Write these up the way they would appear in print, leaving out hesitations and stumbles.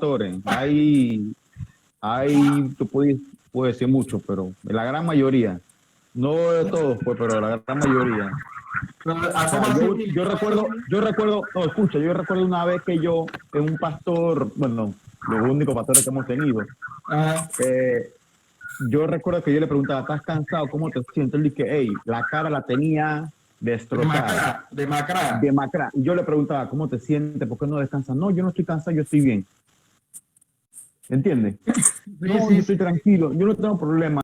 pastores. Tú puedes decir mucho, pero la gran mayoría, no de todos, pues, pero la gran mayoría. O sea, no, escucha, yo recuerdo una vez que yo, en un pastor, bueno, los únicos pastores que hemos tenido, Ajá. yo recuerdo que yo le preguntaba, ¿estás cansado? ¿Cómo te sientes? Él dije, hey, la cara la tenía destrozada, Demacrada. demacrada. Y yo le preguntaba, ¿cómo te sientes? ¿Por qué no descansas? No, yo no estoy cansado, yo estoy bien. ¿Entiendes? No, yo Sí. estoy tranquilo, yo no tengo problema.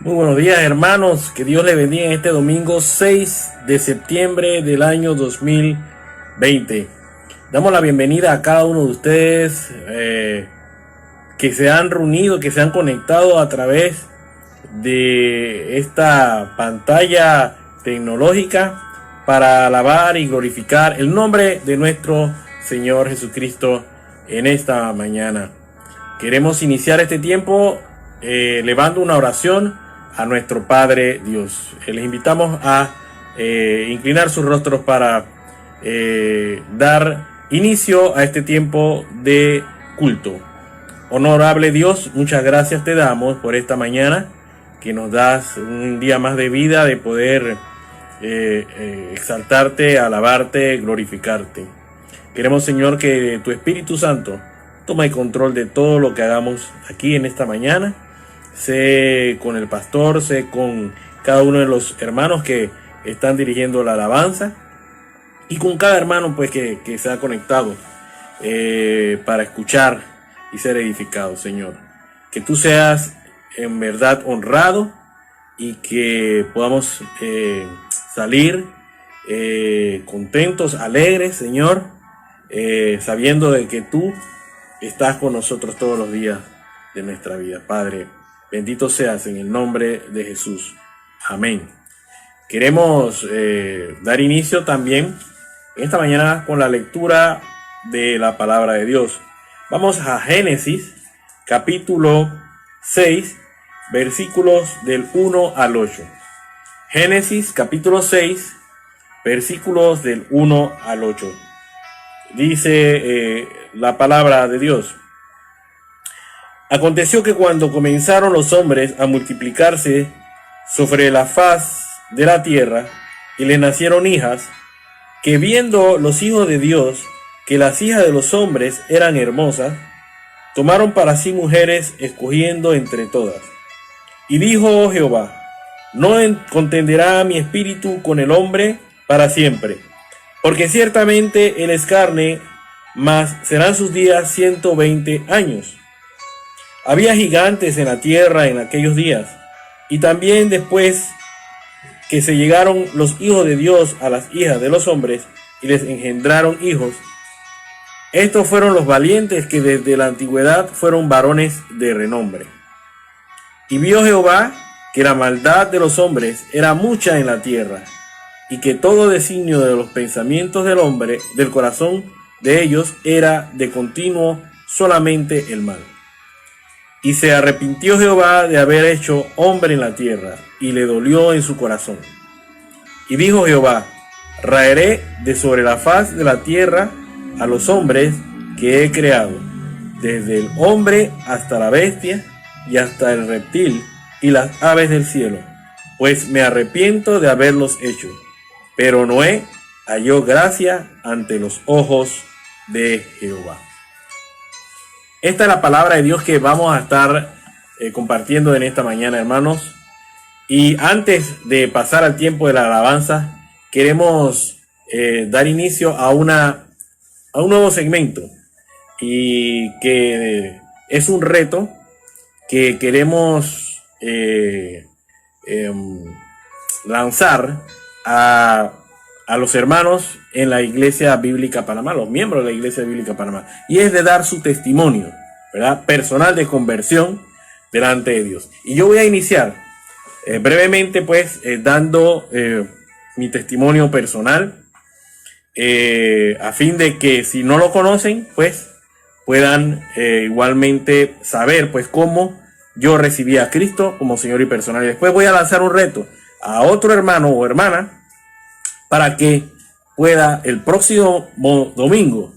Muy buenos días, hermanos, que Dios les bendiga en este domingo 6 de septiembre del año 2020. Damos la bienvenida a cada uno de ustedes que se han reunido, que se han conectado a través de esta pantalla tecnológica para alabar y glorificar el nombre de nuestro Señor Jesucristo en esta mañana. Queremos iniciar este tiempo elevando una oración a nuestro Padre Dios. Les invitamos a inclinar sus rostros para dar inicio a este tiempo de culto. Honorable Dios, muchas gracias te damos por esta mañana que nos das un día más de vida, de poder exaltarte, alabarte, glorificarte. Queremos, Señor, que tu Espíritu Santo tome el control de todo lo que hagamos aquí en esta mañana. Sé con el pastor, sé con cada uno de los hermanos que están dirigiendo la alabanza y con cada hermano pues que se ha conectado para escuchar y ser edificado, Señor. Que tú seas en verdad honrado y que podamos salir contentos, alegres, Señor, sabiendo de que tú estás con nosotros todos los días de nuestra vida. Padre, bendito seas en el nombre de Jesús. Amén. Queremos dar inicio también esta mañana con la lectura de la palabra de Dios. Vamos a Génesis, capítulo 6, versículos del 1 al 8. Génesis, capítulo 6, versículos del 1 al 8. Dice la palabra de Dios. Aconteció que cuando comenzaron los hombres a multiplicarse sobre la faz de la tierra, y les nacieron hijas, que viendo los hijos de Dios que las hijas de los hombres eran hermosas, tomaron para sí mujeres, escogiendo entre todas. Y dijo Jehová: no contenderá mi espíritu con el hombre para siempre, porque ciertamente él es carne, mas serán sus días 120 años. Había gigantes en la tierra en aquellos días, y también después que se llegaron los hijos de Dios a las hijas de los hombres, y les engendraron hijos. Estos fueron los valientes que desde la antigüedad fueron varones de renombre. Y vio Jehová que la maldad de los hombres era mucha en la tierra, y que todo designio de los pensamientos del hombre, del corazón de ellos, era de continuo solamente el mal. Y se arrepintió Jehová de haber hecho hombre en la tierra, y le dolió en su corazón. Y dijo Jehová: raeré de sobre la faz de la tierra a los hombres que he creado, desde el hombre hasta la bestia, y hasta el reptil, y las aves del cielo, pues me arrepiento de haberlos hecho. Pero Noé halló gracia ante los ojos de Jehová. Esta es la palabra de Dios que vamos a estar compartiendo en esta mañana, hermanos. Y antes de pasar al tiempo de la alabanza, queremos dar inicio a un nuevo segmento, y que es un reto que queremos lanzar a los hermanos en la Iglesia Bíblica Panamá, los miembros de la Iglesia Bíblica Panamá, y es de dar su testimonio, ¿verdad?, personal de conversión delante de Dios. Y yo voy a iniciar brevemente, pues, dando mi testimonio personal, a fin de que si no lo conocen, pues puedan igualmente saber, pues, cómo yo recibí a Cristo como Señor y personal. Y después voy a lanzar un reto a otro hermano o hermana para que pueda el próximo domingo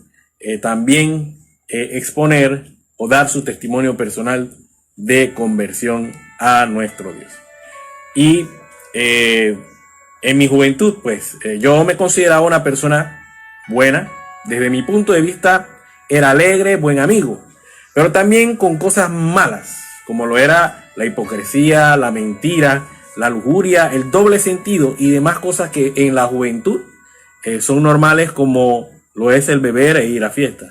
también exponer o dar su testimonio personal de conversión a nuestro Dios. Y en mi juventud, pues, yo me consideraba una persona buena. Desde mi punto de vista, era alegre, buen amigo, pero también con cosas malas, como lo era la hipocresía, la mentira, la lujuria, el doble sentido y demás cosas que en la juventud son normales, como lo es el beber e ir a fiesta.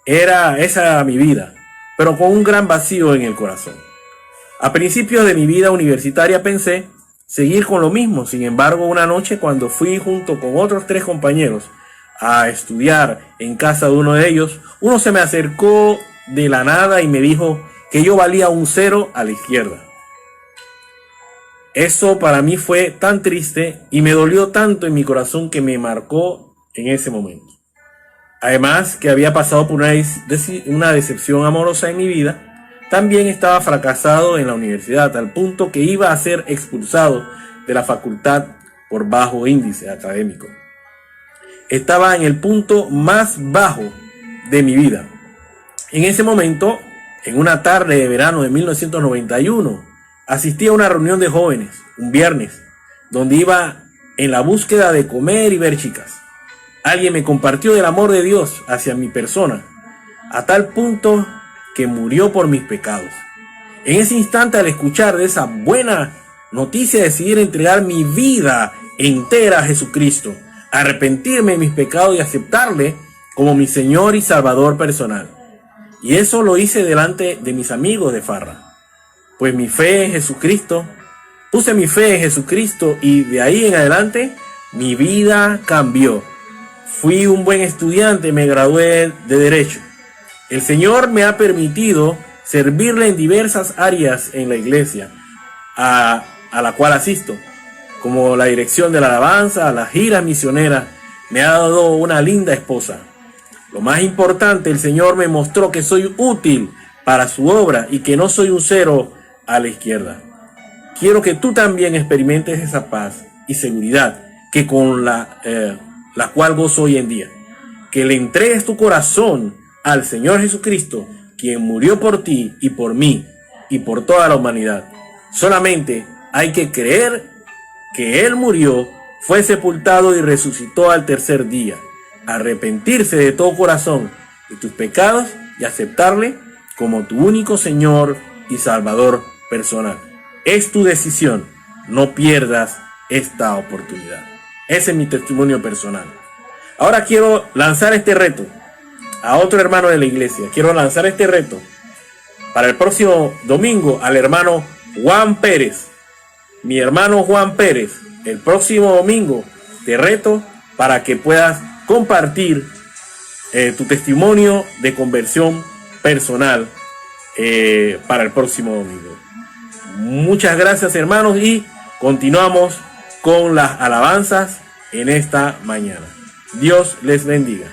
Esa era mi vida, pero con un gran vacío en el corazón. A principios de mi vida universitaria pensé seguir con lo mismo. Sin embargo, una noche, cuando fui junto con otros 3 compañeros a estudiar en casa de uno de ellos, uno se me acercó de la nada y me dijo que yo valía un 0 a la izquierda. Eso para mí fue tan triste y me dolió tanto en mi corazón que me marcó en ese momento. Además, que había pasado por una decepción amorosa en mi vida, también estaba fracasado en la universidad, al punto que iba a ser expulsado de la facultad por bajo índice académico. Estaba en el punto más bajo de mi vida. En ese momento, en una tarde de verano de 1991, asistí a una reunión de jóvenes, un viernes, donde iba en la búsqueda de comer y ver chicas. Alguien me compartió del amor de Dios hacia mi persona, a tal punto que murió por mis pecados. En ese instante, al escuchar de esa buena noticia, decidí entregar mi vida entera a Jesucristo, arrepentirme de mis pecados y aceptarle como mi Señor y Salvador personal. Y eso lo hice delante de mis amigos de farra, pues mi fe en Jesucristo Puse mi fe en Jesucristo y de ahí en adelante mi vida cambió. Fui un buen estudiante, me gradué de Derecho. El Señor me ha permitido servirle en diversas áreas en la iglesia a la cual asisto, como la dirección de la alabanza, las giras misioneras. Me ha dado una linda esposa. Lo más importante, el Señor me mostró que soy útil para su obra y que no soy un cero a la izquierda. Quiero que tú también experimentes esa paz y seguridad que con la cual gozo hoy en día. Que le entregues tu corazón al Señor Jesucristo, quien murió por ti y por mí y por toda la humanidad. Solamente hay que creer que Él murió, fue sepultado y resucitó al tercer día. Arrepentirse de todo corazón de tus pecados y aceptarle como tu único Señor y Salvador personal. Es tu decisión. No pierdas esta oportunidad. Ese es mi testimonio personal. Ahora quiero lanzar este reto a otro hermano de la iglesia. Quiero lanzar este reto para el próximo domingo al hermano Juan Pérez. Mi hermano Juan Pérez, el próximo domingo te reto para que puedas compartir tu testimonio de conversión personal para el próximo domingo. Muchas gracias, hermanos, y continuamos con las alabanzas en esta mañana. Dios les bendiga.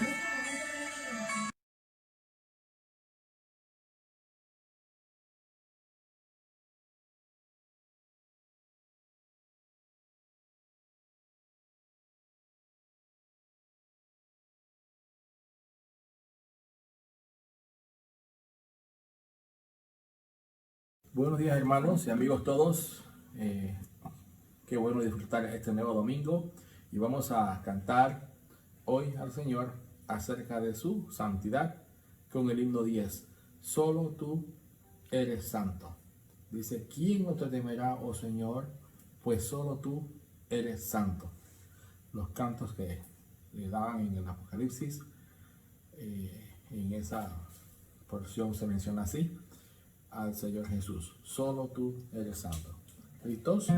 Buenos días, hermanos y amigos todos. Qué bueno disfrutar este nuevo domingo y vamos a cantar hoy al Señor acerca de su santidad con el himno 10. Solo tú eres santo. Dice, ¿quién no te temerá, oh Señor? Pues solo tú eres santo. Los cantos que le daban en el Apocalipsis, en esa porción se menciona así al Señor Jesús. Solo tú eres santo. ¿Listos?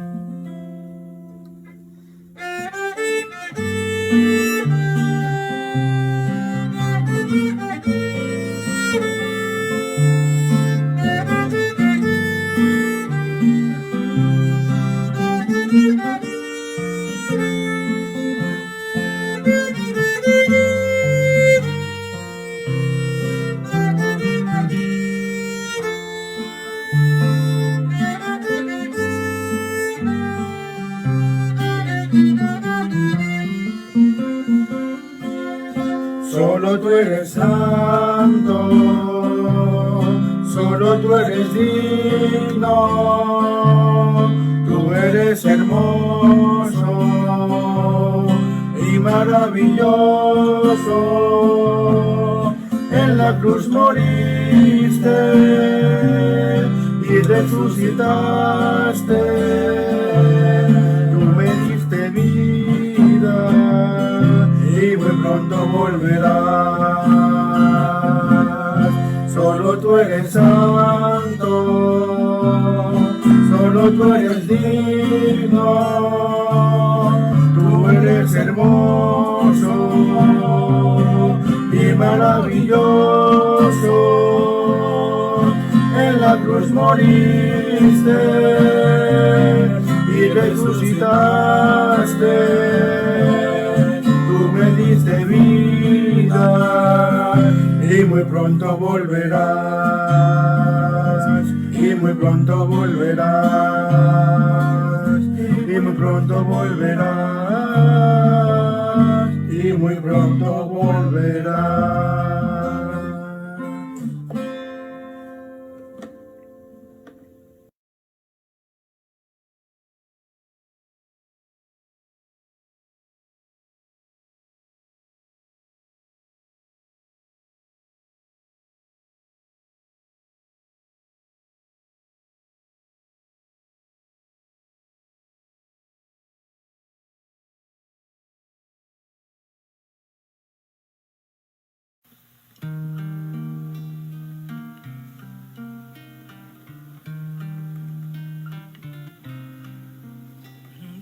Solo tú eres santo, solo tú eres digno, tú eres hermoso y maravilloso. En la cruz moriste y resucitaste, tú me diste vida y muy pronto volverás. Solo tú eres santo, solo tú eres digno, tú eres hermoso y maravilloso. En la cruz moriste y resucitaste, me diste vida y muy pronto volverás, y muy pronto volverás, y muy pronto volverás, y muy pronto volverás.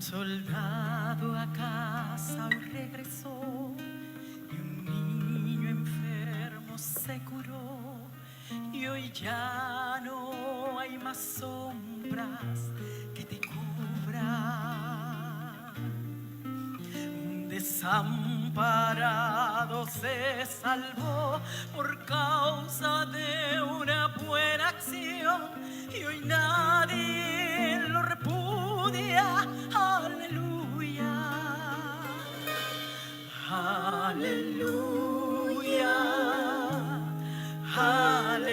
soldado a casa hoy regresó y un niño enfermo se curó y hoy ya no hay más sombras que te cubran. Un desamparado se salvó por causa de una buena acción y hoy nadie lo repudia. Aleluya, aleluya,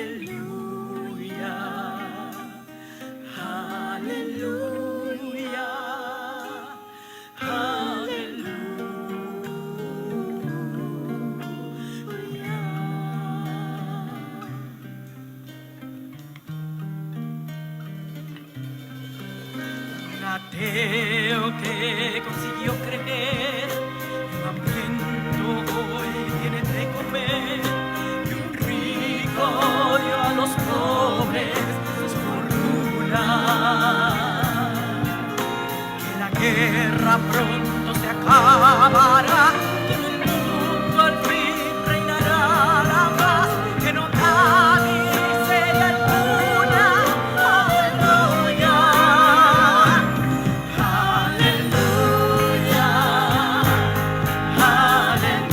aleluya, aleluya, un ateo que consiguió creer, un hambriento hoy tiene de comer, y un rico dio a los pobres su fortuna. Que la guerra pronto se acabará, que en el mundo al fin reinará la paz, que no da miseria alguna. Aleluya. Aleluya, aleluya,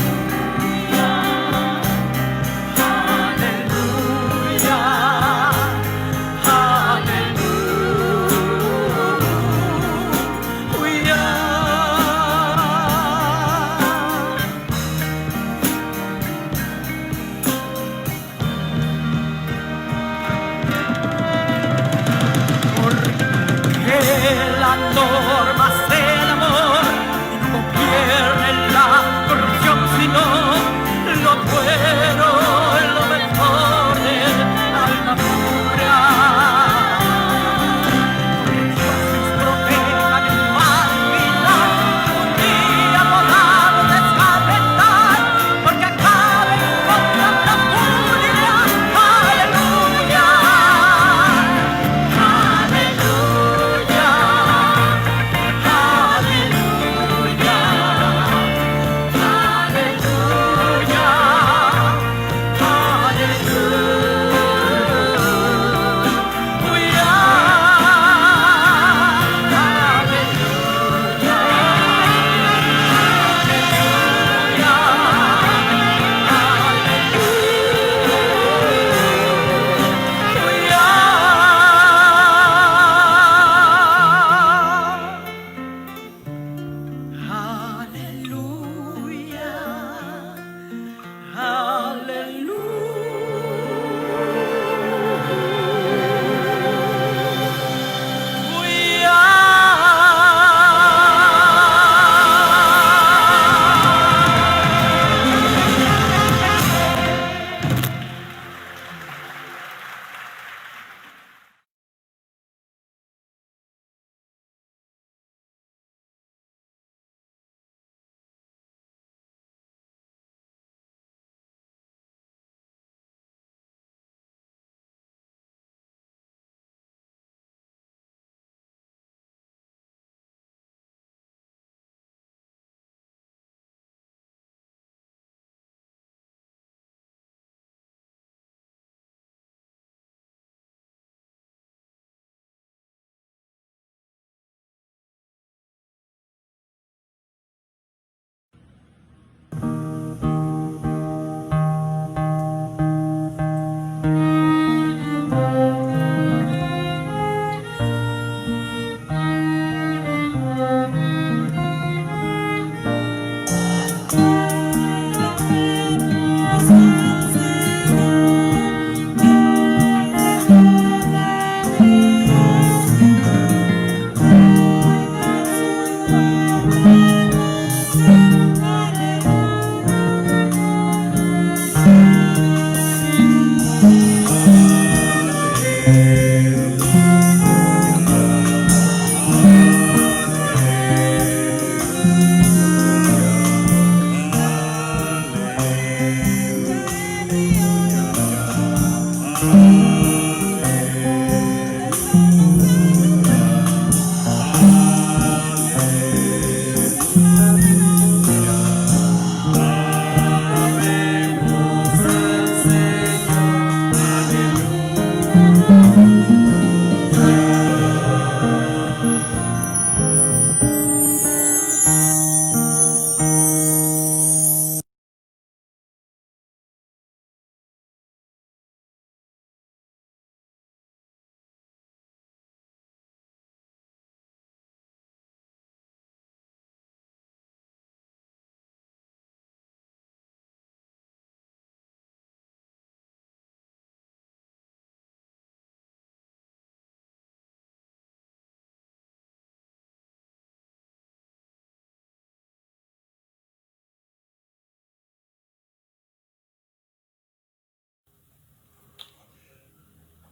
aleluya, aleluya.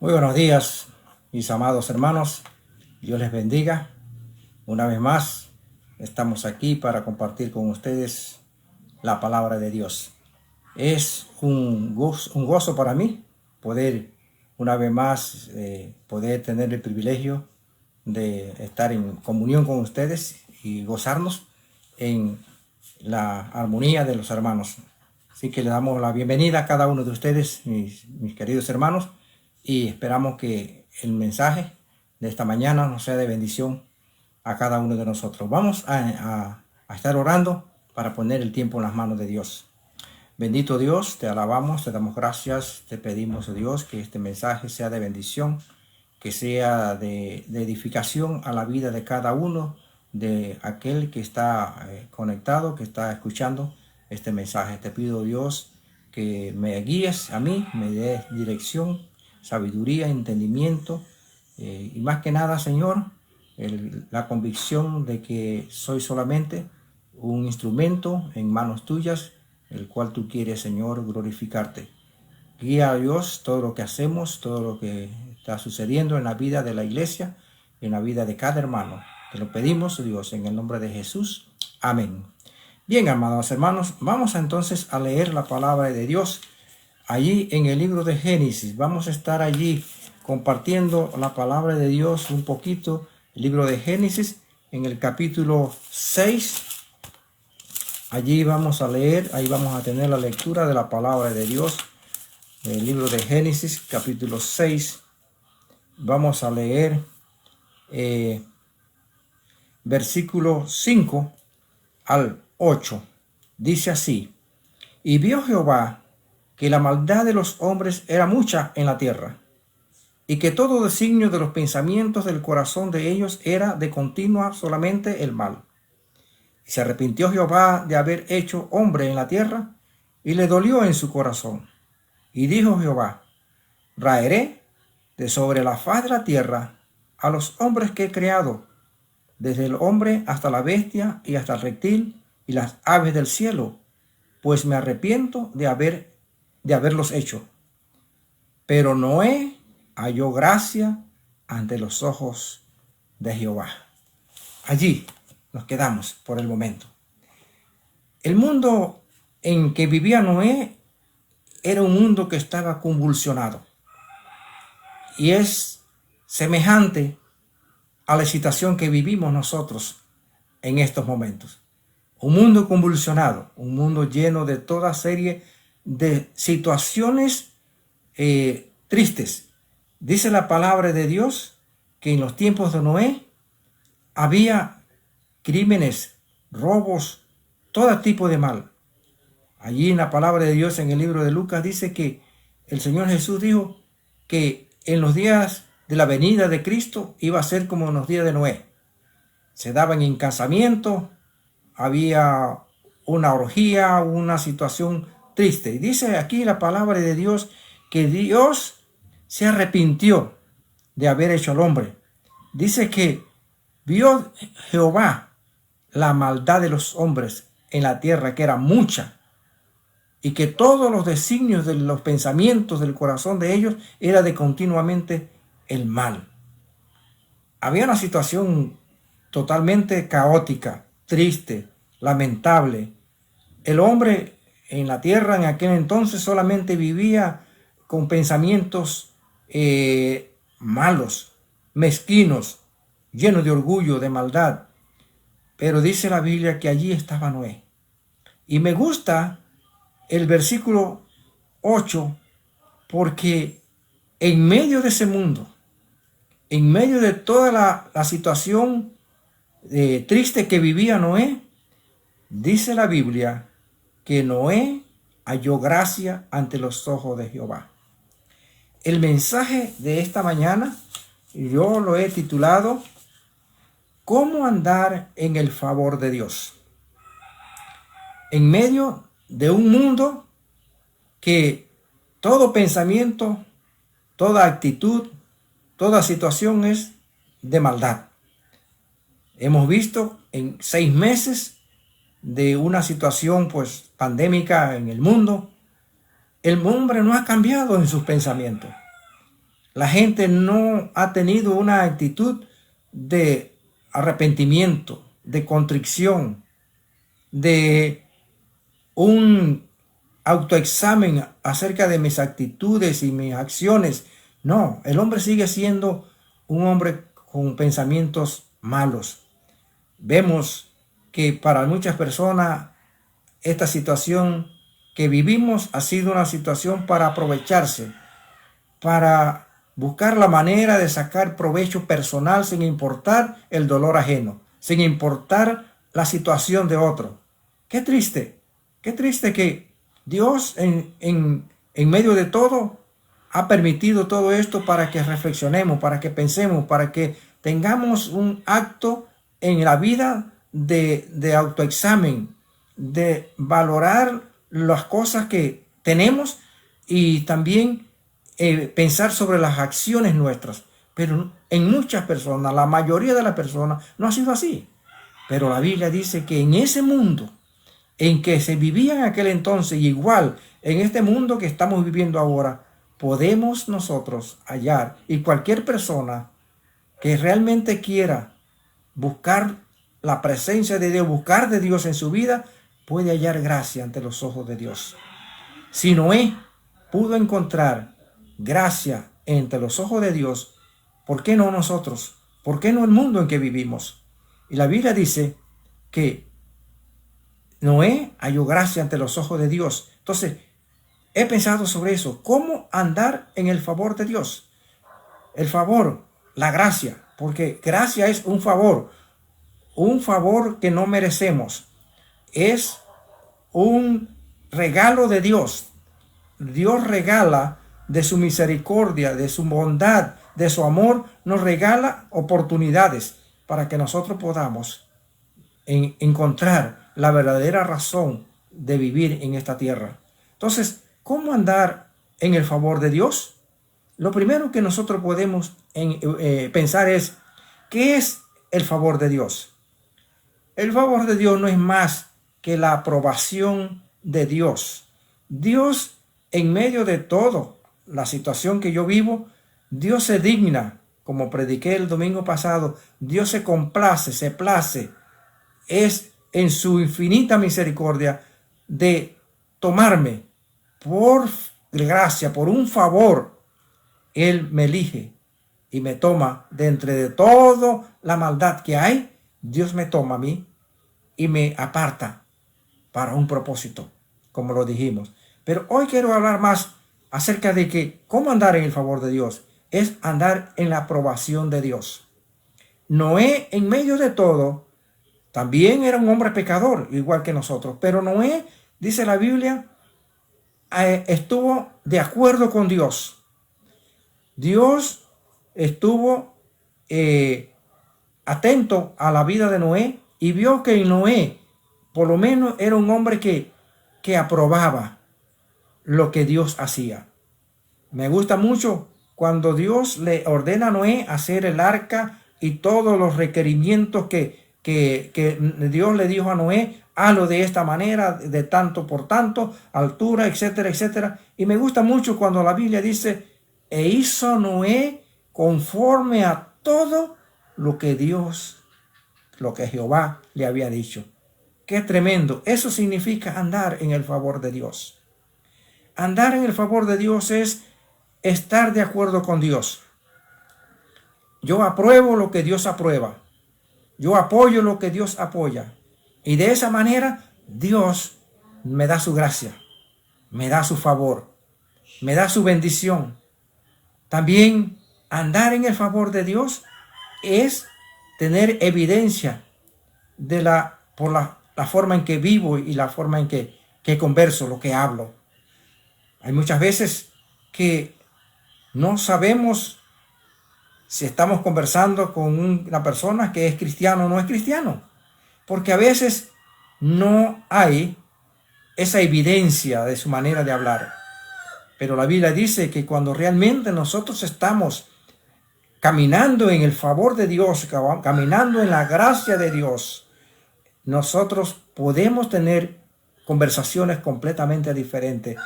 Muy buenos días, mis amados hermanos. Dios les bendiga. Una vez más, estamos aquí para compartir con ustedes la palabra de Dios. Es un gozo para mí poder, una vez más, poder tener el privilegio de estar en comunión con ustedes y gozarnos en la armonía de los hermanos. Así que le damos la bienvenida a cada uno de ustedes, mis queridos hermanos, y esperamos que el mensaje de esta mañana nos sea de bendición a cada uno de nosotros. Vamos a estar orando para poner el tiempo en las manos de Dios. Bendito Dios, te alabamos, te damos gracias, te pedimos, oh Dios, que este mensaje sea de bendición, que sea de edificación a la vida de cada uno, de aquel que está conectado, que está escuchando este mensaje. Te pido, Dios, que me guíes a mí, me des dirección, sabiduría, entendimiento, y más que nada, Señor, la convicción de que soy solamente un instrumento en manos tuyas, el cual tú quieres, Señor, glorificarte. Guía a Dios todo lo que hacemos, todo lo que está sucediendo en la vida de la iglesia, en la vida de cada hermano. Te lo pedimos, Dios, en el nombre de Jesús. Amén. Bien, amados hermanos, vamos entonces a leer la palabra de Dios allí en el libro de Génesis. Vamos a estar allí compartiendo la palabra de Dios un poquito. El libro de Génesis en el capítulo 6. Allí vamos a leer, ahí vamos a tener la lectura de la palabra de Dios. El libro de Génesis, capítulo 6. Vamos a leer versículo 5 al 8. Dice así: Y vio Jehová que la maldad de los hombres era mucha en la tierra, y que todo designio de los pensamientos del corazón de ellos era de continua solamente el mal. Y se arrepintió Jehová de haber hecho hombre en la tierra, y le dolió en su corazón. Y dijo Jehová: Raeré de sobre la faz de la tierra a los hombres que he creado, desde el hombre hasta la bestia y hasta el reptil y las aves del cielo, pues me arrepiento de haberlos hecho. Pero Noé halló gracia ante los ojos de Jehová. Allí nos quedamos por el momento. El mundo en que vivía Noé era un mundo que estaba convulsionado, y es semejante a la situación que vivimos nosotros en estos momentos. Un mundo convulsionado, un mundo lleno de toda serie de situaciones tristes. Dice la palabra de Dios que en los tiempos de Noé había crímenes, robos, todo tipo de mal. Allí en la palabra de Dios, en el libro de Lucas, dice que el Señor Jesús dijo que en los días de la venida de Cristo iba a ser como en los días de Noé. Se daban en casamiento, había una orgía, una situación triste. Y dice aquí la palabra de Dios que Dios se arrepintió de haber hecho al hombre. Dice que vio Jehová la maldad de los hombres en la tierra, que era mucha, y que todos los designios de los pensamientos del corazón de ellos era de continuamente el mal. Había una situación totalmente caótica, triste, lamentable. El hombre en la tierra en aquel entonces solamente vivía con pensamientos malos, mezquinos, llenos de orgullo, de maldad. Pero dice la Biblia que allí estaba Noé. Y me gusta el versículo 8, porque en medio de ese mundo, en medio de toda la situación triste que vivía Noé, dice la Biblia que Noé halló gracia ante los ojos de Jehová. El mensaje de esta mañana yo lo he titulado ¿Cómo andar en el favor de Dios? En medio de un mundo que todo pensamiento, toda actitud, toda situación es de maldad. Hemos visto en 6 meses de una situación pues pandémica en el mundo, el hombre no ha cambiado en sus pensamientos. La gente no ha tenido una actitud de arrepentimiento, de contrición, de un autoexamen acerca de mis actitudes y mis acciones. No, el hombre sigue siendo un hombre con pensamientos malos. Vemos que para muchas personas esta situación que vivimos ha sido una situación para aprovecharse, para buscar la manera de sacar provecho personal sin importar el dolor ajeno, sin importar la situación de otro. Qué triste que Dios en medio de todo ha permitido todo esto para que reflexionemos, para que pensemos, para que tengamos un acto en la vida de autoexamen, de valorar las cosas que tenemos y también pensar sobre las acciones nuestras. Pero en muchas personas, la mayoría de las personas, no ha sido así. Pero la Biblia dice que en ese mundo en que se vivía en aquel entonces, y igual en este mundo que estamos viviendo ahora, podemos nosotros hallar, y cualquier persona que realmente quiera buscar la presencia de Dios, buscar de Dios en su vida, puede hallar gracia ante los ojos de Dios. Si Noé pudo encontrar gracia entre los ojos de Dios, ¿por qué no nosotros? ¿Por qué no el mundo en que vivimos? Y la Biblia dice que Noé halló gracia ante los ojos de Dios. Entonces, he pensado sobre eso. ¿Cómo andar en el favor de Dios? El favor, la gracia, porque gracia es un favor que no merecemos. Es un regalo de Dios. Dios regala de su misericordia, de su bondad, de su amor, nos regala oportunidades para que nosotros podamos encontrar la verdadera razón de vivir en esta tierra. Entonces, ¿cómo andar en el favor de Dios? Lo primero que nosotros podemos pensar es, ¿qué es el favor de Dios? El favor de Dios no es más que la aprobación de Dios. Dios, en medio de todo la situación que yo vivo, Dios se digna, como prediqué el domingo pasado, Dios se complace, se place, es en su infinita misericordia de tomarme por gracia, por un favor. Él me elige y me toma de entre de toda la maldad que hay. Dios me toma a mí y me aparta para un propósito, como lo dijimos. Pero hoy quiero hablar más acerca de que cómo andar en el favor de Dios es andar en la aprobación de Dios. Noé, en medio de todo, también era un hombre pecador, igual que nosotros. Pero Noé, dice la Biblia, estuvo de acuerdo con Dios. Dios estuvo atento a la vida de Noé y vio que Noé, por lo menos, era un hombre que aprobaba lo que Dios hacía. Me gusta mucho cuando Dios le ordena a Noé hacer el arca y todos los requerimientos que Dios le dijo a Noé, hazlo de esta manera, de tanto por tanto, altura, etcétera, etcétera. Y me gusta mucho cuando la Biblia dice, e hizo Noé conforme a todo lo que Jehová le había dicho. Qué tremendo. Eso significa andar en el favor de Dios. Andar en el favor de Dios es estar de acuerdo con Dios. Yo apruebo lo que Dios aprueba. Yo apoyo lo que Dios apoya. Y de esa manera Dios me da su gracia, me da su favor, me da su bendición. También andar en el favor de Dios es tener evidencia por la forma en que vivo y la forma en que converso, lo que hablo. Hay muchas veces que no sabemos si estamos conversando con una persona que es cristiano o no es cristiano, porque a veces no hay esa evidencia de su manera de hablar. Pero la Biblia dice que cuando realmente nosotros estamos caminando en el favor de Dios, caminando en la gracia de Dios, nosotros podemos tener conversaciones completamente diferentes.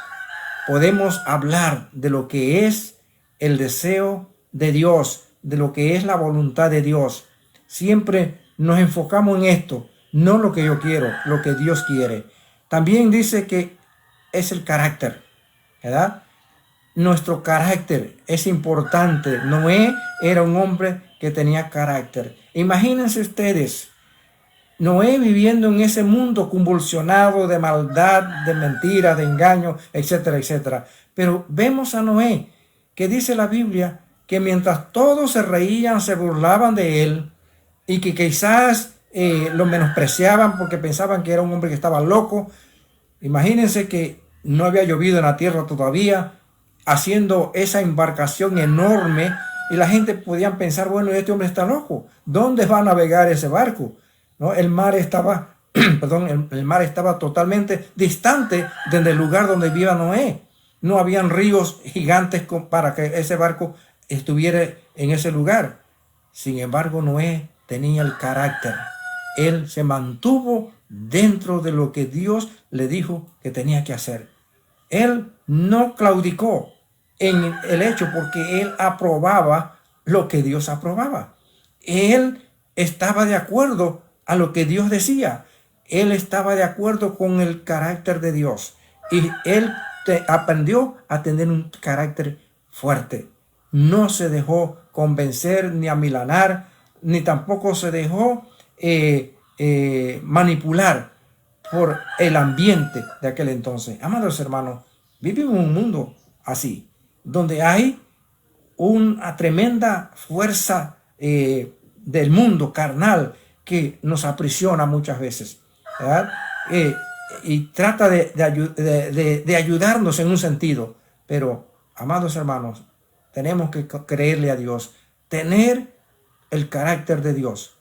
Podemos hablar de lo que es el deseo de Dios, de lo que es la voluntad de Dios. Siempre nos enfocamos en esto, no lo que yo quiero, lo que Dios quiere. También dice que es el carácter, ¿verdad? Nuestro carácter es importante. Noé era un hombre que tenía carácter. Imagínense ustedes, Noé viviendo en ese mundo convulsionado de maldad, de mentira, de engaño, etcétera, etcétera. Pero vemos a Noé, que dice la Biblia, que mientras todos se reían, se burlaban de él, y que quizás lo menospreciaban porque pensaban que era un hombre que estaba loco. Imagínense que no había llovido en la tierra todavía, haciendo esa embarcación enorme, y la gente podía pensar, bueno, este hombre está loco, ¿dónde va a navegar ese barco? ¿No? El mar estaba, el mar estaba totalmente distante del lugar donde vivía Noé. No habían ríos gigantes para que ese barco estuviera en ese lugar. Sin embargo, Noé tenía el carácter. Él se mantuvo dentro de lo que Dios le dijo que tenía que hacer. Él no claudicó en el hecho porque él aprobaba lo que Dios aprobaba. Él estaba de acuerdo a lo que Dios decía. Él estaba de acuerdo con el carácter de Dios. Y él aprendió a tener un carácter fuerte. No se dejó convencer ni amilanar, ni tampoco se dejó manipular por el ambiente de aquel entonces. Amados hermanos, vivimos en un mundo así, donde hay una tremenda fuerza del mundo carnal que nos aprisiona muchas veces, ¿verdad? Y trata de ayudarnos en un sentido. Pero, amados hermanos, tenemos que creerle a Dios, tener el carácter de Dios.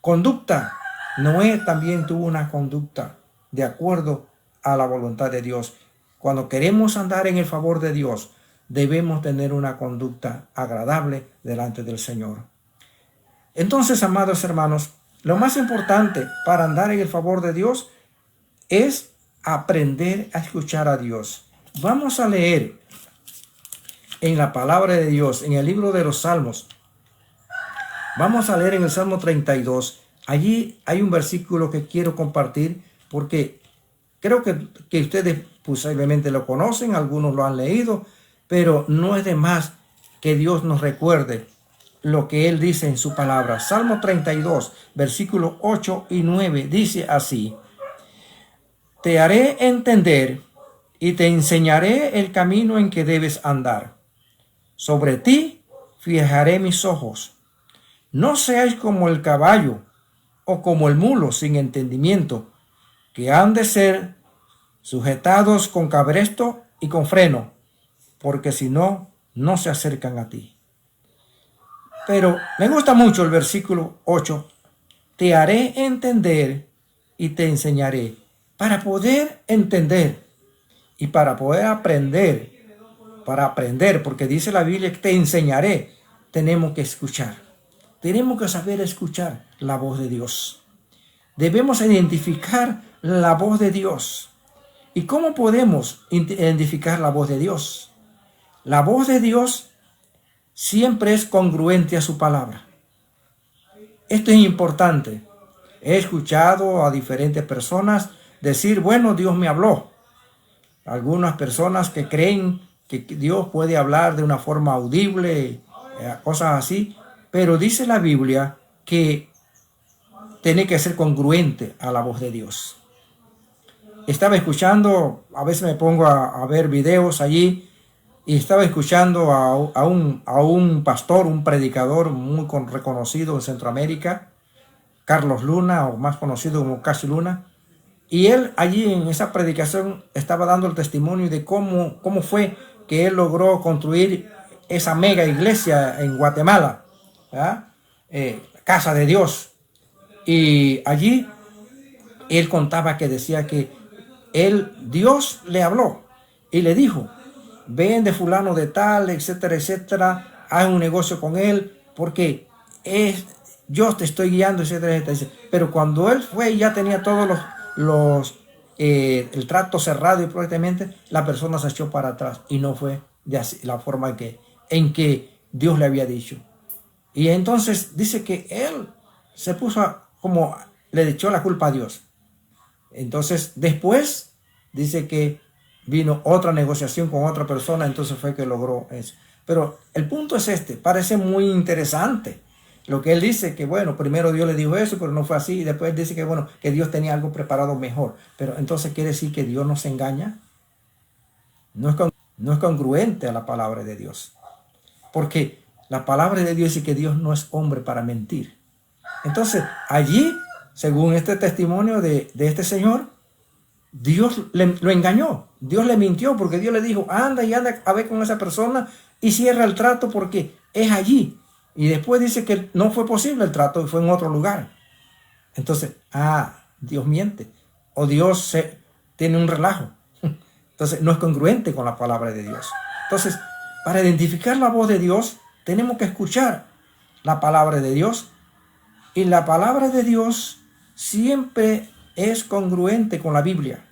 Conducta. Noé también tuvo una conducta de acuerdo a la voluntad de Dios. Cuando queremos andar en el favor de Dios, debemos tener una conducta agradable delante del Señor. Entonces, amados hermanos, lo más importante para andar en el favor de Dios es aprender a escuchar a Dios. Vamos a leer en la palabra de Dios, en el libro de los Salmos. Vamos a leer en el Salmo 32. Allí hay un versículo que quiero compartir porque creo que ustedes posiblemente lo conocen, algunos lo han leído, pero no es de más que Dios nos recuerde lo que Él dice en su palabra. Salmo 32, versículos 8 y 9, dice así: Te haré entender y te enseñaré el camino en que debes andar. Sobre ti fijaré mis ojos. No seáis como el caballo o como el mulo sin entendimiento, que han de ser sujetados con cabresto y con freno, porque si no, no se acercan a ti. Pero me gusta mucho el versículo 8. Te haré entender y te enseñaré. Para poder entender y para poder aprender, porque dice la Biblia que te enseñaré, tenemos que escuchar. Tenemos que saber escuchar la voz de Dios. Debemos identificar la voz de Dios. ¿Y cómo podemos identificar la voz de Dios? La voz de Dios siempre es congruente a su palabra. Esto es importante. He escuchado a diferentes personas decir, bueno, Dios me habló. Algunas personas que creen que Dios puede hablar de una forma audible, cosas así. Pero dice la Biblia que tiene que ser congruente a la voz de Dios. Estaba escuchando, a veces me pongo a ver videos allí, y estaba escuchando a un pastor, un predicador muy reconocido en Centroamérica, Carlos Luna, o más conocido como Cash Luna. Y él allí en esa predicación estaba dando el testimonio de cómo fue que él logró construir esa mega iglesia en Guatemala, Casa de Dios. Y allí él contaba que decía que Dios le habló y le dijo, ven de fulano de tal, etcétera, etcétera, haz un negocio con él, porque yo te estoy guiando, etcétera, etcétera. Pero cuando él fue y ya tenía todos el trato cerrado y prácticamente, la persona se echó para atrás y no fue de así, la forma que en que Dios le había dicho. Y entonces dice que él se puso como le echó la culpa a Dios. Entonces después dice que vino otra negociación con otra persona, entonces fue que logró eso. Pero el punto es este, parece muy interesante lo que él dice, que bueno, primero Dios le dijo eso, pero no fue así, y después dice que bueno, que Dios tenía algo preparado mejor. Pero entonces quiere decir que Dios nos engaña. No es congruente a la palabra de Dios. Porque la palabra de Dios dice que Dios no es hombre para mentir. Entonces, allí, según este testimonio de este señor, Dios lo engañó. Dios le mintió porque Dios le dijo, anda y anda a ver con esa persona y cierra el trato porque es allí. Y después dice que no fue posible el trato y fue en otro lugar. Entonces, Dios miente. O Dios tiene un relajo. Entonces, no es congruente con la palabra de Dios. Entonces, para identificar la voz de Dios, tenemos que escuchar la palabra de Dios. Y la palabra de Dios siempre es congruente con la Biblia.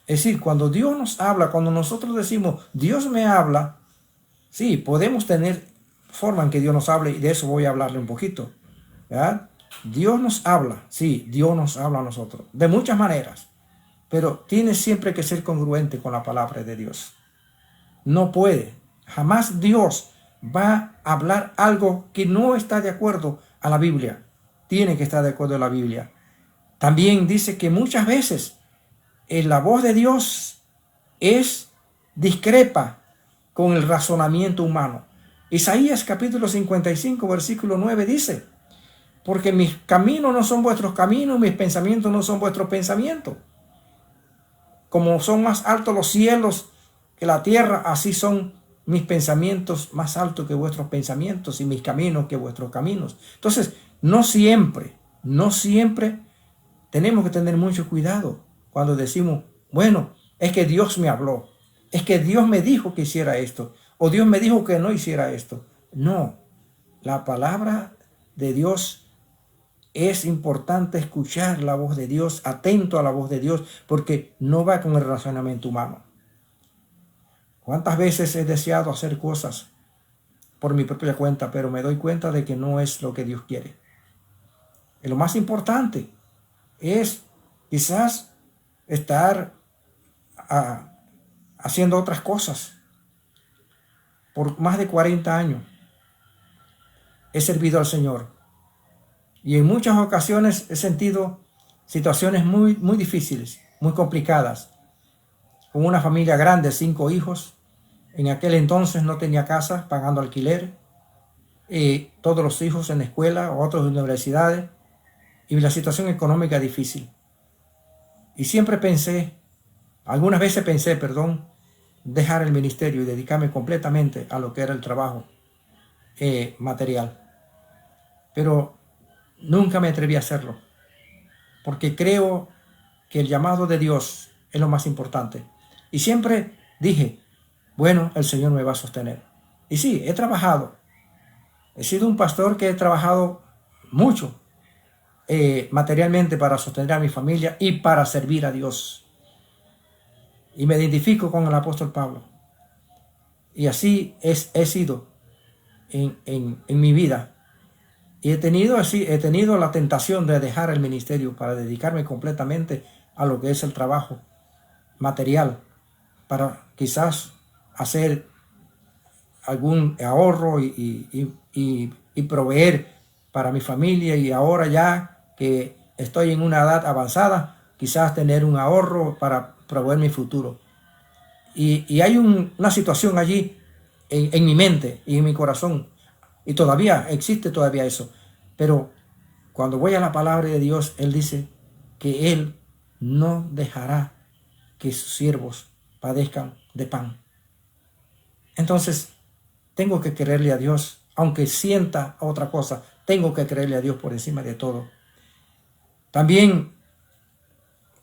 Es decir, cuando Dios nos habla, cuando nosotros decimos, Dios me habla, sí, podemos tener forma en que Dios nos hable, y de eso voy a hablarle un poquito, ¿verdad? Dios nos habla, sí, Dios nos habla a nosotros, de muchas maneras, pero tiene siempre que ser congruente con la palabra de Dios. No puede, jamás Dios va a hablar algo que no está de acuerdo a la Biblia. Tiene que estar de acuerdo a la Biblia. También dice que muchas veces la voz de Dios discrepa con el razonamiento humano. Isaías capítulo 55 versículo 9 dice, porque mis caminos no son vuestros caminos, mis pensamientos no son vuestros pensamientos. Como son más altos los cielos que la tierra, así son mis pensamientos más altos que vuestros pensamientos y mis caminos que vuestros caminos. Entonces, no siempre tenemos que tener mucho cuidado cuando decimos, bueno, es que Dios me habló, es que Dios me dijo que hiciera esto, o Dios me dijo que no hiciera esto. No, la palabra de Dios es importante escuchar la voz de Dios, atento a la voz de Dios, porque no va con el razonamiento humano. ¿Cuántas veces he deseado hacer cosas por mi propia cuenta, pero me doy cuenta de que no es lo que Dios quiere? Y lo más importante es quizás estar haciendo otras cosas. Por más de 40 años he servido al Señor y en muchas ocasiones he sentido situaciones muy, muy difíciles, muy complicadas. Con una familia grande, 5 hijos. En aquel entonces no tenía casa, pagando alquiler. Todos los hijos en la escuela, otros en universidades. Y la situación económica difícil. Y siempre algunas veces pensé, dejar el ministerio y dedicarme completamente a lo que era el trabajo material. Pero nunca me atreví a hacerlo, porque creo que el llamado de Dios es lo más importante. Y siempre dije, bueno, el Señor me va a sostener. Y sí, he trabajado. He sido un pastor que he trabajado mucho materialmente para sostener a mi familia y para servir a Dios. Y me identifico con el apóstol Pablo. Y así he sido en mi vida. Y he tenido la tentación de dejar el ministerio para dedicarme completamente a lo que es el trabajo material, para quizás hacer algún ahorro y proveer para mi familia. Y ahora ya que estoy en una edad avanzada, quizás tener un ahorro para proveer mi futuro. Y hay una situación allí en mi mente y en mi corazón, y todavía existe eso. Pero cuando voy a la palabra de Dios, Él dice que Él no dejará que sus siervos padezcan de pan. Entonces tengo que creerle a Dios, aunque sienta otra cosa, tengo que creerle a Dios por encima de todo. También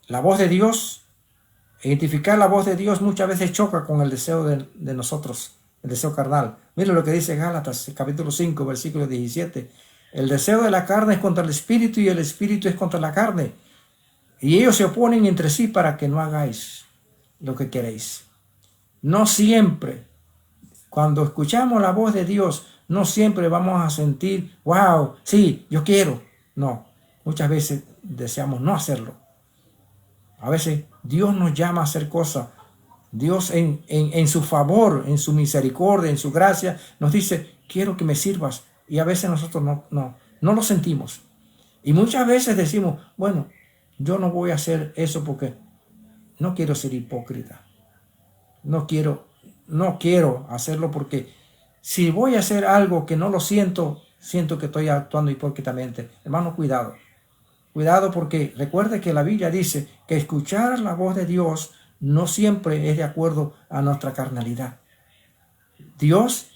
la voz de Dios, identificar la voz de Dios muchas veces choca con el deseo de nosotros, el deseo carnal. Mira lo que dice Gálatas, capítulo 5, versículo 17. El deseo de la carne es contra el espíritu y el espíritu es contra la carne. Y ellos se oponen entre sí para que no hagáis lo que queréis. No siempre, cuando escuchamos la voz de Dios, no siempre vamos a sentir, wow, sí, yo quiero. No, muchas veces deseamos no hacerlo. A veces Dios nos llama a hacer cosas. Dios en su favor, en su misericordia, en su gracia, nos dice, quiero que me sirvas. Y a veces nosotros no lo sentimos. Y muchas veces decimos, bueno, yo no voy a hacer eso porque no quiero ser hipócrita. No quiero hacerlo porque si voy a hacer algo que no lo siento que estoy actuando hipócritamente. Hermano, cuidado. Cuidado, porque recuerde que la Biblia dice que escuchar la voz de Dios no siempre es de acuerdo a nuestra carnalidad. Dios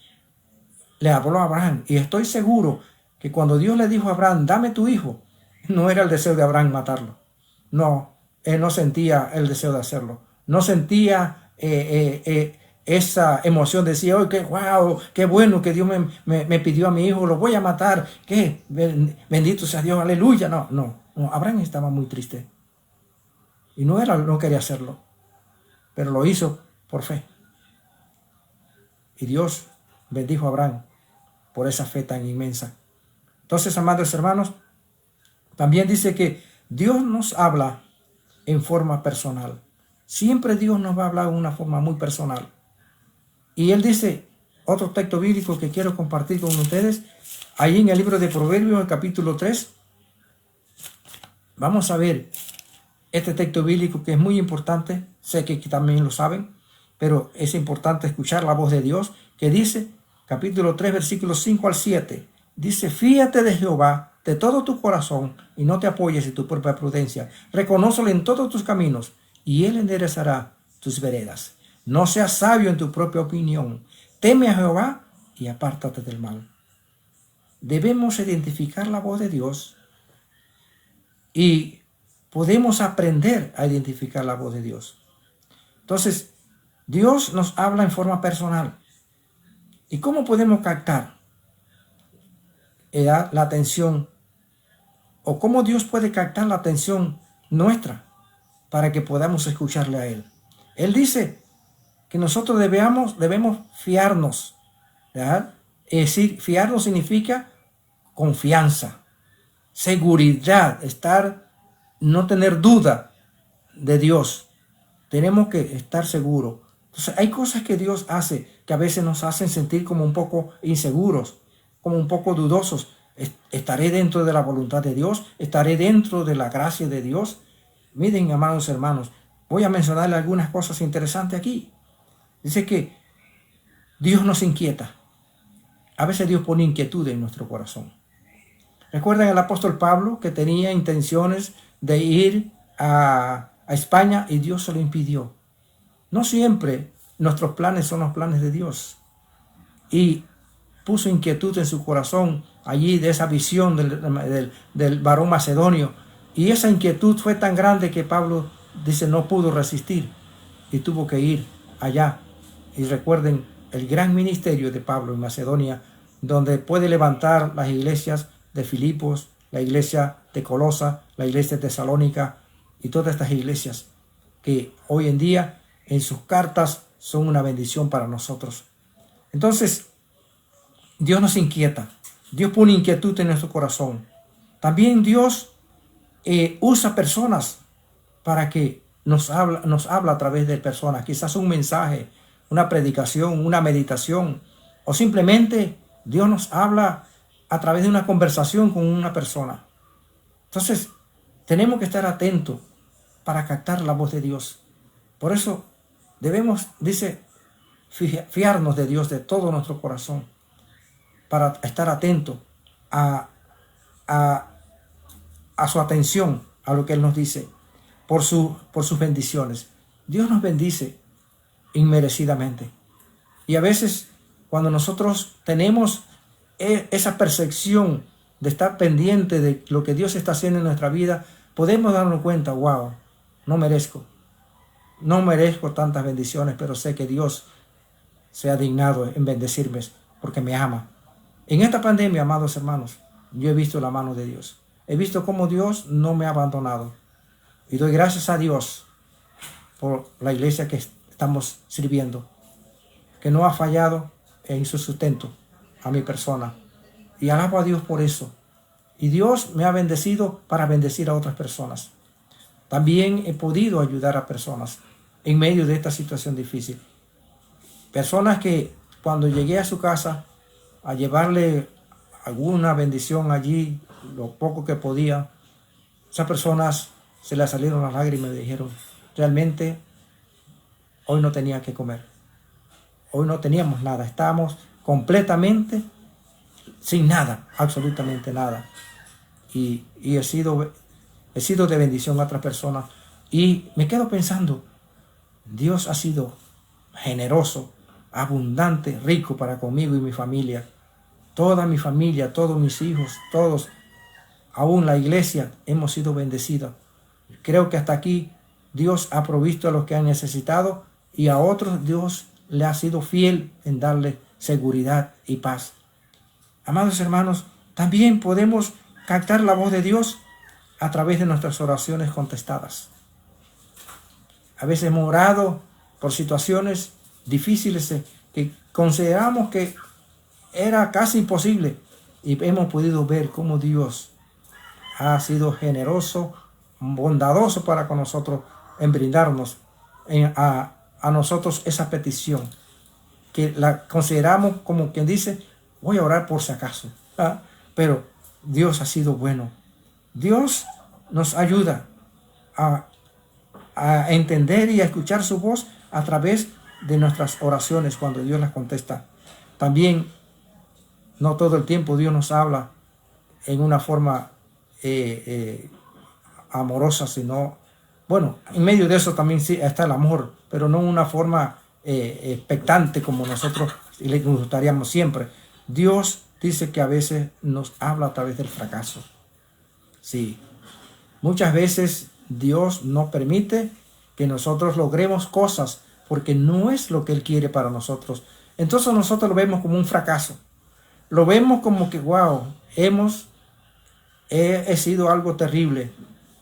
le habló a Abraham, y estoy seguro que cuando Dios le dijo a Abraham, dame tu hijo, no era el deseo de Abraham matarlo. No, él no sentía el deseo de hacerlo. No sentía esa emoción de decir, oh, qué bueno que Dios me pidió a mi hijo, lo voy a matar. ¿Qué? Bendito sea Dios, aleluya. No, Abraham estaba muy triste. Y no quería hacerlo, pero lo hizo por fe. Y Dios bendijo a Abraham por esa fe tan inmensa. Entonces, amados hermanos, también dice que Dios nos habla en forma personal. Siempre Dios nos va a hablar de una forma muy personal. Y Él dice, otro texto bíblico que quiero compartir con ustedes, ahí en el libro de Proverbios, el capítulo 3, vamos a ver este texto bíblico que es muy importante. Sé que también lo saben, pero es importante escuchar la voz de Dios, que dice, capítulo 3, versículos 5 al 7, dice, fíate de Jehová de todo tu corazón y no te apoyes en tu propia prudencia. Reconócelo en todos tus caminos y Él enderezará tus veredas. No seas sabio en tu propia opinión. Teme a Jehová y apártate del mal. Debemos identificar la voz de Dios y podemos aprender a identificar la voz de Dios. Entonces, Dios nos habla en forma personal. ¿Y cómo podemos captar la atención? ¿O cómo Dios puede captar la atención nuestra para que podamos escucharle a Él? Él dice que nosotros debemos fiarnos, ¿verdad? Es decir, fiarnos significa confianza, seguridad, no tener duda de Dios. Tenemos que estar seguros. Entonces, hay cosas que Dios hace que a veces nos hacen sentir como un poco inseguros, como un poco dudosos. ¿Estaré dentro de la voluntad de Dios? ¿Estaré dentro de la gracia de Dios? Miren, amados hermanos, voy a mencionarle algunas cosas interesantes aquí. Dice que Dios nos inquieta. A veces Dios pone inquietud en nuestro corazón. ¿Recuerdan el apóstol Pablo que tenía intenciones de ir a España y Dios se lo impidió? No siempre nuestros planes son los planes de Dios. Y puso inquietud en su corazón allí de esa visión del varón macedonio. Y esa inquietud fue tan grande que Pablo dice no pudo resistir y tuvo que ir allá. Y recuerden el gran ministerio de Pablo en Macedonia, donde puede levantar las iglesias de Filipos, la iglesia de Colosa, la iglesia de Tesalónica y todas estas iglesias que hoy en día en sus cartas son una bendición para nosotros. Entonces, Dios nos inquieta. Dios pone inquietud en nuestro corazón. También Dios usa personas para que nos habla a través de personas. Quizás un mensaje, una predicación, una meditación, o simplemente Dios nos habla a través de una conversación con una persona. Entonces, tenemos que estar atentos para captar la voz de Dios. Por eso debemos, dice, fiarnos de Dios de todo nuestro corazón, para estar atentos a su atención, a lo que Él nos dice, por sus bendiciones. Dios nos bendice inmerecidamente. Y a veces, cuando nosotros tenemos esa percepción de estar pendiente de lo que Dios está haciendo en nuestra vida, podemos darnos cuenta, wow, no merezco tantas bendiciones, pero sé que Dios se ha dignado en bendecirme porque me ama. En esta pandemia, amados hermanos, yo he visto la mano de Dios. He visto cómo Dios no me ha abandonado. Y doy gracias a Dios por la iglesia que estamos sirviendo, que no ha fallado en su sustento a mi persona. Y alabo a Dios por eso. Y Dios me ha bendecido para bendecir a otras personas. También he podido ayudar a personas en medio de esta situación difícil. Personas que cuando llegué a su casa a llevarle alguna bendición allí, lo poco que podía, esas personas se les salieron las lágrimas y dijeron, realmente hoy no tenía que comer. Hoy no teníamos nada, estábamos completamente sin nada, absolutamente nada. Y he sido de bendición a otras personas. Y me quedo pensando, Dios ha sido generoso, abundante, rico para conmigo y mi familia. Toda mi familia, todos mis hijos, todos, aún la iglesia, hemos sido bendecidos. Creo que hasta aquí Dios ha provisto a los que han necesitado y a otros Dios le ha sido fiel en darle seguridad y paz. Amados hermanos, también podemos captar la voz de Dios a través de nuestras oraciones contestadas. A veces hemos orado por situaciones difíciles que consideramos que era casi imposible y hemos podido ver cómo Dios ha sido generoso, bondadoso para con nosotros en brindarnos a nosotros esa petición que la consideramos como quien dice, voy a orar por si acaso. Pero Dios ha sido bueno. Dios nos ayuda a entender y a escuchar su voz a través de nuestras oraciones cuando Dios las contesta. También no todo el tiempo Dios nos habla en una forma amorosa, sino, bueno, en medio de eso también sí está el amor, pero no en una forma expectante como nosotros le gustaríamos siempre. Dios dice que a veces nos habla a través del fracaso. Sí, muchas veces Dios no permite que nosotros logremos cosas porque no es lo que Él quiere para nosotros. Entonces nosotros lo vemos como un fracaso. Lo vemos como que, wow, he sido algo terrible.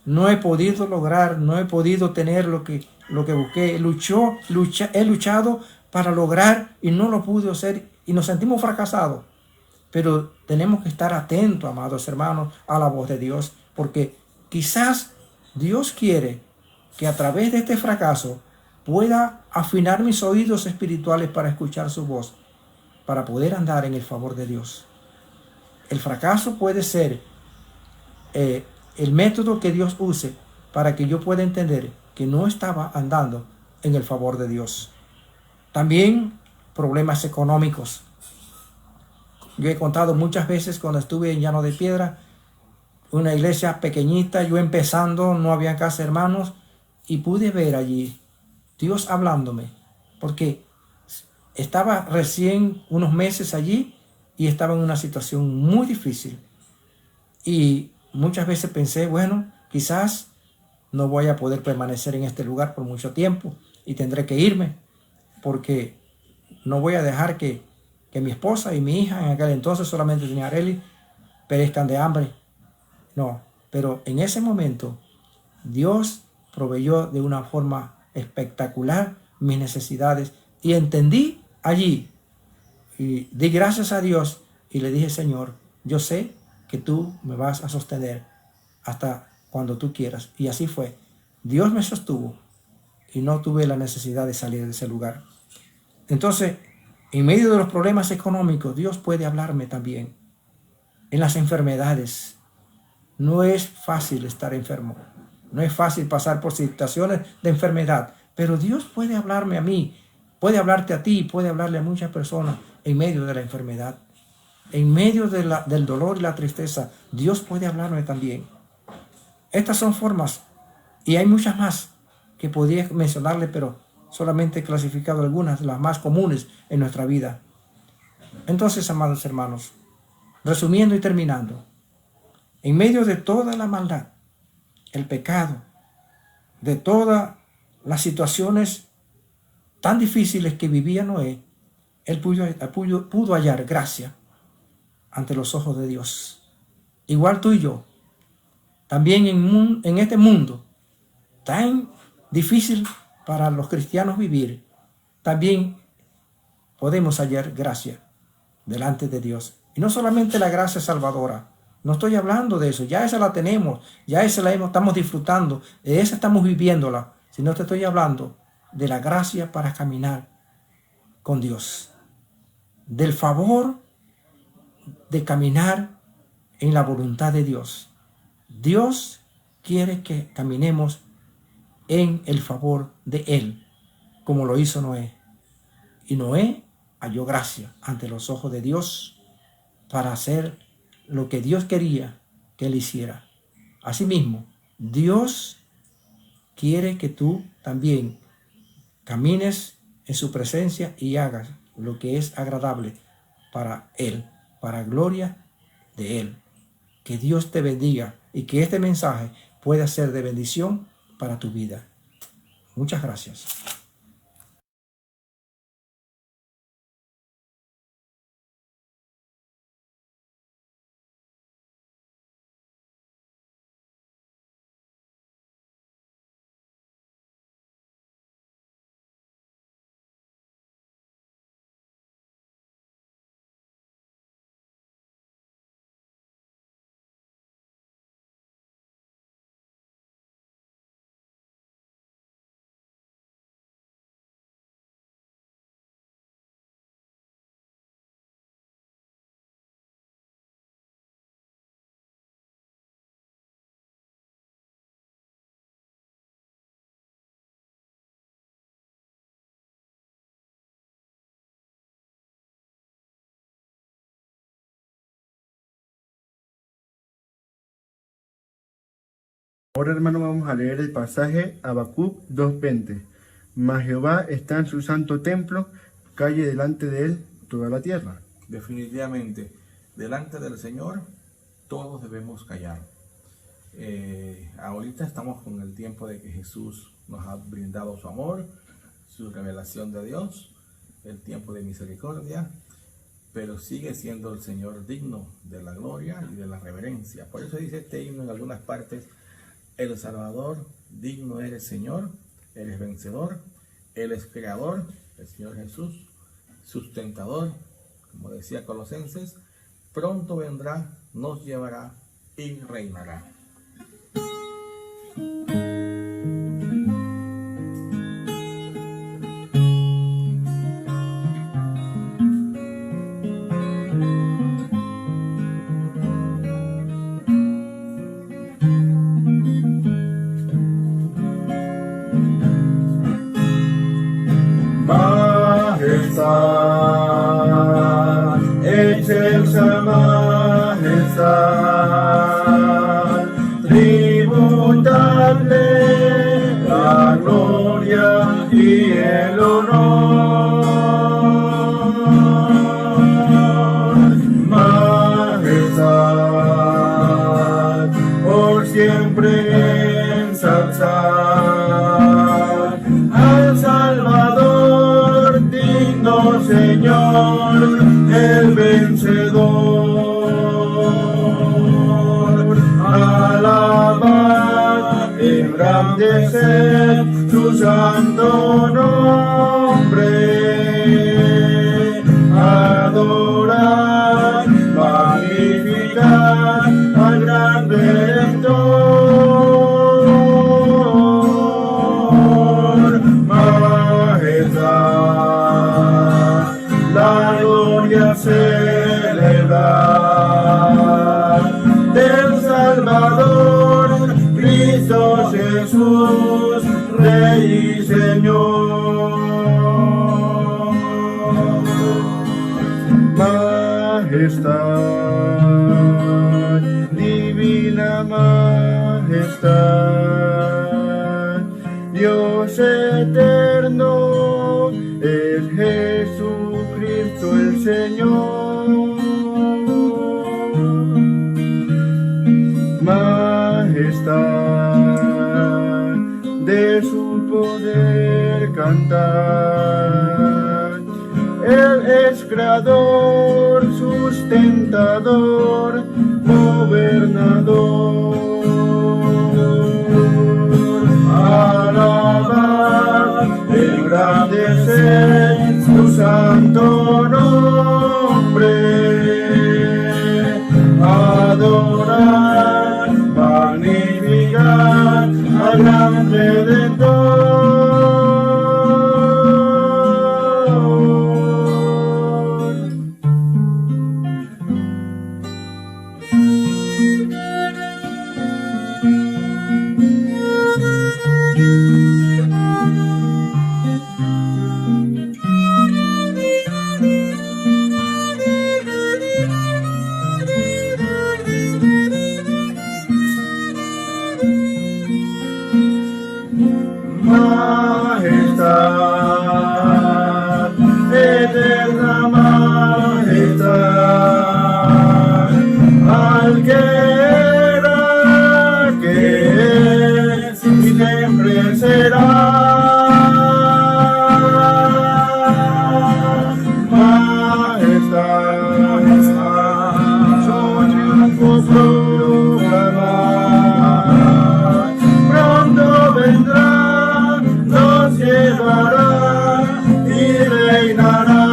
No he podido lograr, no he podido tener lo que busqué. He luchado para lograr y no lo pude hacer y nos sentimos fracasados. Pero tenemos que estar atentos, amados hermanos, a la voz de Dios, porque quizás Dios quiere que a través de este fracaso pueda afinar mis oídos espirituales para escuchar su voz, para poder andar en el favor de Dios. El fracaso puede ser el método que Dios use para que yo pueda entender que no estaba andando en el favor de Dios. También problemas económicos. Yo he contado muchas veces cuando estuve en Llano de Piedra, una iglesia pequeñita, yo empezando, no había casi hermanos, y pude ver allí Dios hablándome, porque estaba recién unos meses allí y estaba en una situación muy difícil. Y muchas veces pensé, bueno, quizás no voy a poder permanecer en este lugar por mucho tiempo y tendré que irme, porque no voy a dejar que mi esposa y mi hija, en aquel entonces solamente tenía a Arely, perezcan de hambre. No, pero en ese momento Dios proveyó de una forma espectacular mis necesidades y entendí allí y di gracias a Dios y le dije, Señor, yo sé que tú me vas a sostener hasta cuando tú quieras. Y así fue. Dios me sostuvo y no tuve la necesidad de salir de ese lugar. Entonces, en medio de los problemas económicos, Dios puede hablarme también. En las enfermedades, no es fácil estar enfermo. No es fácil pasar por situaciones de enfermedad. Pero Dios puede hablarme a mí, puede hablarte a ti, puede hablarle a muchas personas en medio de la enfermedad. En medio del dolor y la tristeza, Dios puede hablarme también. Estas son formas, y hay muchas más que podría mencionarle, pero solamente he clasificado algunas de las más comunes en nuestra vida. Entonces, amados hermanos, resumiendo y terminando, en medio de toda la maldad, el pecado, de todas las situaciones tan difíciles que vivía Noé, él pudo hallar gracia ante los ojos de Dios. Igual tú y yo, también en este mundo tan difícil para los cristianos vivir, también podemos hallar gracia delante de Dios. Y no solamente la gracia salvadora, no estoy hablando de eso, ya esa la tenemos, ya esa estamos disfrutando, de esa estamos viviéndola, sino te estoy hablando de la gracia para caminar con Dios, del favor de caminar en la voluntad de Dios. Dios quiere que caminemos en el favor de Él, como lo hizo Noé. Y Noé halló gracia ante los ojos de Dios para hacer lo que Dios quería que él hiciera. Asimismo, Dios quiere que tú también camines en su presencia y hagas lo que es agradable para Él, para gloria de Él. Que Dios te bendiga y que este mensaje pueda ser de bendición para tu vida. Muchas gracias. Ahora, hermano, vamos a leer el pasaje Habacuc 2:20. Mas Jehová está en su santo templo, calle delante de él toda la tierra. Definitivamente, delante del Señor todos debemos callar. Ahorita estamos con el tiempo de que Jesús nos ha brindado su amor, su revelación de Dios, el tiempo de misericordia, pero sigue siendo el Señor digno de la gloria y de la reverencia. Por eso dice este himno en algunas partes: el Salvador, digno eres, Señor, eres vencedor, Él es creador, el Señor Jesús, sustentador, como decía Colosenses, pronto vendrá, nos llevará y reinará. Majestad, excelsa majestad, tributadle la gloria y el honor. Majestad, por siempre ensalzar al Salvador, digno Señor, el vencedor. Alabad, engrandeced su santo nombre. Adorad, magnificad al gran Redentor. Majestad, la gloria celebrar del Salvador, Cristo Jesús, Rey y Señor. Majestad, divina majestad, Dios eterno, es Jesucristo el Señor. Majestad, de su poder cantar, Él es creador, sustentador, gobernador. Alabad, engrandecer su santo al gran Redentor. Majestad, eterna majestad, al que era, que es y siempre será. Majestad, su triunfo proclamar, pronto vendrá, nos llevará y reinará.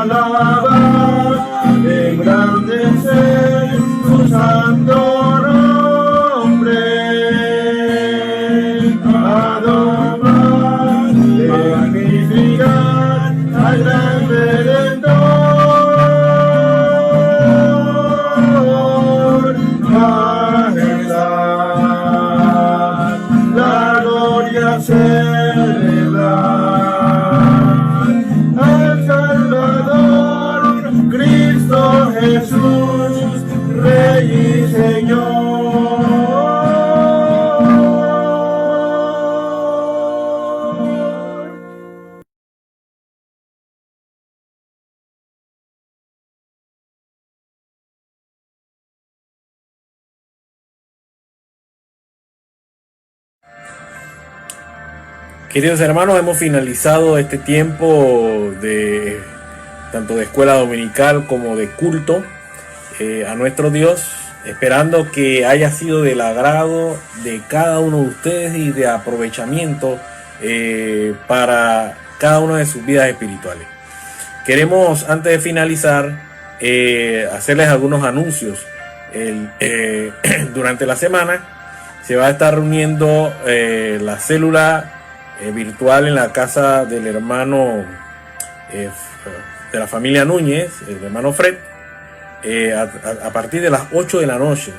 Alabar, engrandecer su santo nombre, adorar, magnificar al gran Redentor. Majestad, la gloria celebrar al Salvador, Cristo Jesús, Rey y Señor. Queridos hermanos, hemos finalizado este tiempo de tanto de escuela dominical como de culto a nuestro Dios, esperando que haya sido del agrado de cada uno de ustedes y de aprovechamiento para cada una de sus vidas espirituales. Queremos, antes de finalizar, hacerles algunos anuncios. Durante la semana se va a estar reuniendo la célula virtual en la casa del hermano de la familia Núñez, el hermano Fred, a partir de las 8 de la noche,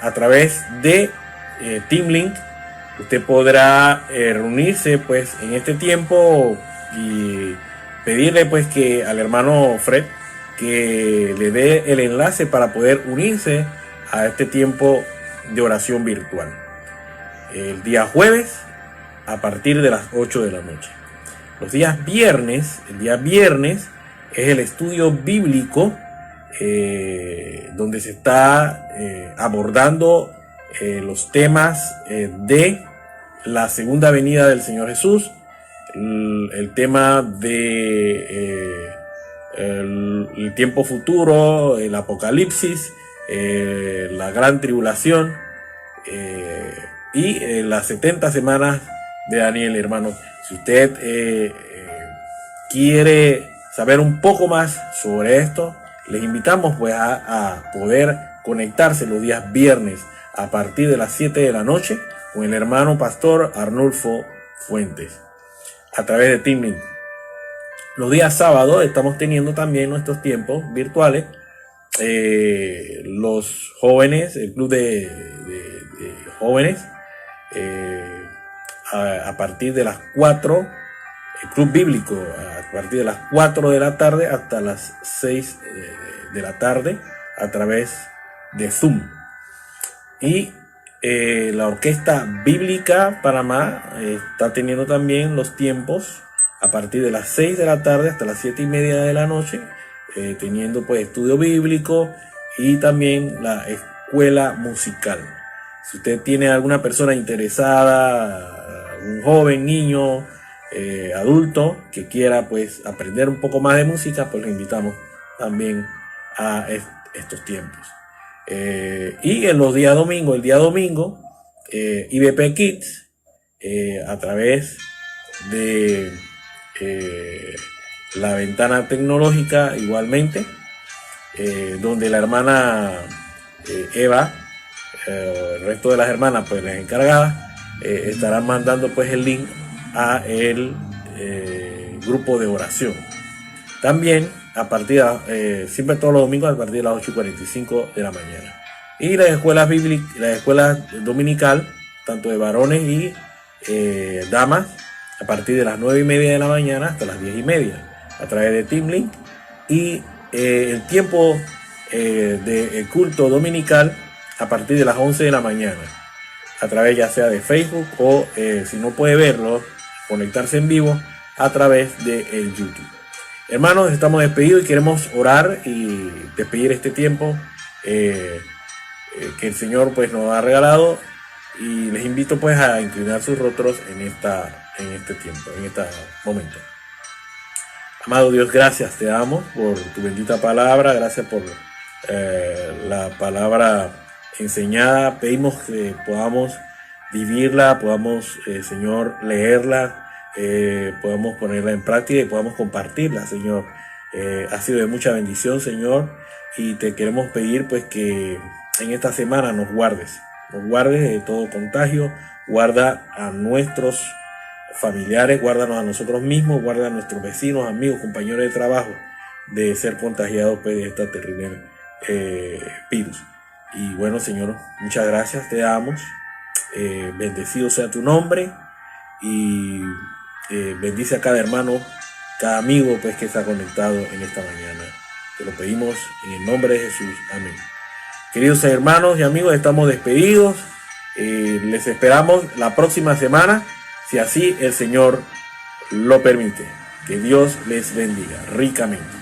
a través de TeamLink. Usted podrá reunirse pues en este tiempo y pedirle pues que al hermano Fred que le dé el enlace para poder unirse a este tiempo de oración virtual el día jueves a partir de las 8 de la noche. Los días viernes, el día viernes es el estudio bíblico donde se está abordando los temas de la segunda venida del Señor Jesús, el tema de el tiempo futuro, el apocalipsis, la gran tribulación y las 70 semanas de Daniel, hermano. Si usted quiere saber un poco más sobre esto, les invitamos pues a poder conectarse los días viernes a partir de las 7 de la noche con el hermano pastor Arnulfo Fuentes a través de TeamLink. Los días sábados estamos teniendo también nuestros tiempos virtuales. Los jóvenes, el club de jóvenes, a partir de las 4, el club bíblico a partir de las 4 de la tarde hasta las 6 de la tarde a través de Zoom. Y la Orquesta Bíblica Panamá está teniendo también los tiempos a partir de las 6 de la tarde hasta las 7:30 de la noche, teniendo pues estudio bíblico y también la escuela musical. Si usted tiene alguna persona interesada, un joven, niño, adulto que quiera pues aprender un poco más de música, pues lo invitamos también a estos tiempos. Y en los días domingos, el día domingo, IBP Kids, a través de la ventana tecnológica igualmente, donde la hermana Eva, el resto de las hermanas, pues las encargadas, estarán mandando pues el link a el grupo de oración. También a partir de, siempre todos los domingos a partir de las 8:45 de la mañana. Y las escuelas bíblicas, la escuela dominical, tanto de varones y damas, a partir de las 9:30 de la mañana hasta las 10:30, a través de TeamLink. Y el tiempo de culto dominical a partir de las 11 de la mañana, a través ya sea de Facebook o si no puede verlo, conectarse en vivo a través de el YouTube. Hermanos, estamos despedidos y queremos orar y despedir este tiempo que el Señor pues nos ha regalado, y les invito pues a inclinar sus rostros en este tiempo, en este momento. Amado Dios, gracias te damos por tu bendita palabra, gracias por la palabra enseñada. Pedimos que podamos vivirla, podamos, Señor, leerla, podamos ponerla en práctica y podamos compartirla, Señor. Ha sido de mucha bendición, Señor, y te queremos pedir pues que en esta semana nos guardes de todo contagio, guarda a nuestros familiares, guárdanos a nosotros mismos, guarda a nuestros vecinos, amigos, compañeros de trabajo de ser contagiados pues, de esta terrible virus. Y bueno, Señor, muchas gracias te damos, bendecido sea tu nombre, y bendice a cada hermano, cada amigo pues que está conectado en esta mañana. Te lo pedimos en el nombre de Jesús, amén. Queridos hermanos y amigos, estamos despedidos. Les esperamos la próxima semana, si así el Señor lo permite. Que Dios les bendiga ricamente.